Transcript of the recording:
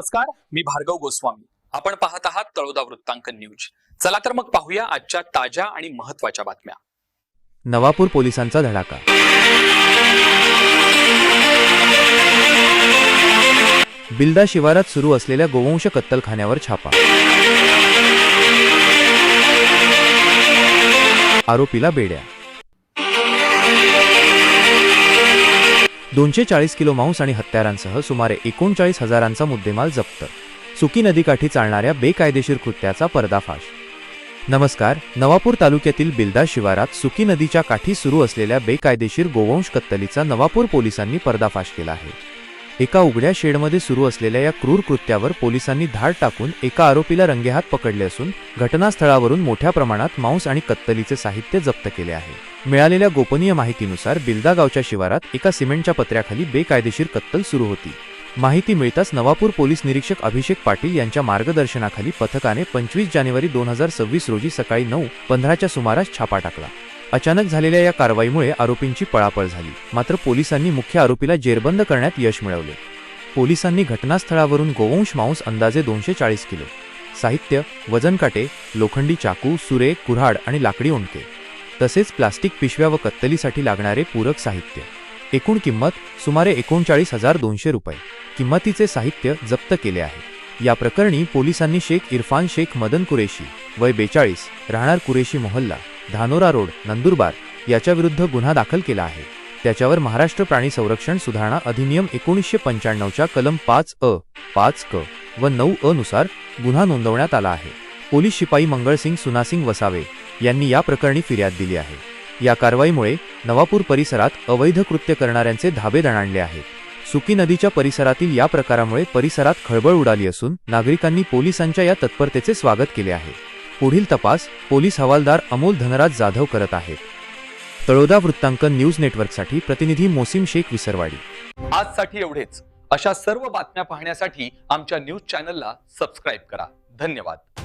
नमस्कार, मी भार्गव गोस्वामी. आपण पाहत आहात तळोदा वृत्तांकन न्यूज. चला तर मग पाहूया आजच्या ताज्या आणि महत्त्वाच्या बातम्या. नवापूर पोलिसांचा धडाका. बिल्दा शिवारात सुरू असलेल्या गोवंश कत्तलखान्यावर छापा. आरोपीला बेड्या. 240 किलो मांस आणि हत्यारांसह सुमारे 39,000चा मुद्देमाल जप्त. सुकी नदीकाठी चालणाऱ्या बेकायदेशीर कृत्याचा पर्दाफाश. नमस्कार. नवापूर तालुक्यातील बिल्दा शिवारात सुकी नदीच्या काठी सुरू असलेल्या बेकायदेशीर गोवंश कत्तलीचा नवापूर पोलिसांनी पर्दाफाश केला आहे. एका उघड्या शेडमध्ये सुरू असलेल्या या क्रूर कृत्यावर पोलिसांनी धाड टाकून एका आरोपीला रंगेहात पकडले असून घटनास्थळावरून मोठ्या प्रमाणात मांस आणि कत्तलीचे साहित्य जप्त केले आहे. मिळालेल्या गोपनीय माहितीनुसार बिल्दा गावच्या शिवारात एका सिमेंटच्या पत्र्याखाली बेकायदेशीर कत्तल सुरू होती. माहिती मिळताच नवापूर पोलीस निरीक्षक अभिषेक पाटील यांच्या मार्गदर्शनाखाली पथकाने 25 जानेवारी 2026 रोजी सकाळी 9:15च्या सुमारास छापा टाकला. अचानक झालेल्या या कारवाईमुळे आरोपींची पळापळ झाली. मात्र पोलिसांनी मुख्य आरोपीला जेरबंद करण्यात यश मिळवले. पोलिसांनी घटनास्थळावरून गोवंश मांस अंदाजे 240 किलो, साहित्य, वजनकाटे, लोखंडी चाकू, सुरे, कुऱ्हाड आणि लाकडी ओंडके तसेच प्लास्टिक पिशव्या व कत्तलीसाठी लागणारे पूरक साहित्य, एकूण किंमत सुमारे 39,200 रुपये किंमतीचे साहित्य जप्त केले आहे. या प्रकरणी पोलिसांनी शेख इरफान शेख मदन कुरेशी, वय 42, राहणार कुरेशी मोहल्ला, धानोरा रोड, नंदुरबार याच्याविरुद्ध गुन्हा दाखल केला आहे. त्याच्यावर महाराष्ट्र प्राणी संरक्षण सुधारणा अधिनियम 1995च्या कलम 5(अ), 5(क) व 9(अ) नुसार गुन्हा नोंदवण्यात आला आहे. पोलीस शिपाई मंगळसिंग सुनासिंग वसावे यांनी या प्रकरणी फिर्याद दिली आहे. या कारवाईमुळे नवापूर परिसरात अवैध कृत्य करणाऱ्यांचे धाबे दणाणले आहेत. सुकी नदीच्या परिसरातील या प्रकारामुळे परिसरात खळबळ उडाली असून नागरिकांनी पोलिसांच्या या तत्परतेचे स्वागत केले आहे. पुढील तपास पोलीस हवालदार अमोल धनराज जाधव करत आहेत. तळोदा वृत्तांकन न्यूज नेटवर्कसाठी प्रतिनिधी मोसिम शेख, विसरवाडी. आजसाठी एवढेच. अशा सर्व बातम्या पाहण्यासाठी आमच्या न्यूज चॅनलला सबस्क्राईब करा. धन्यवाद.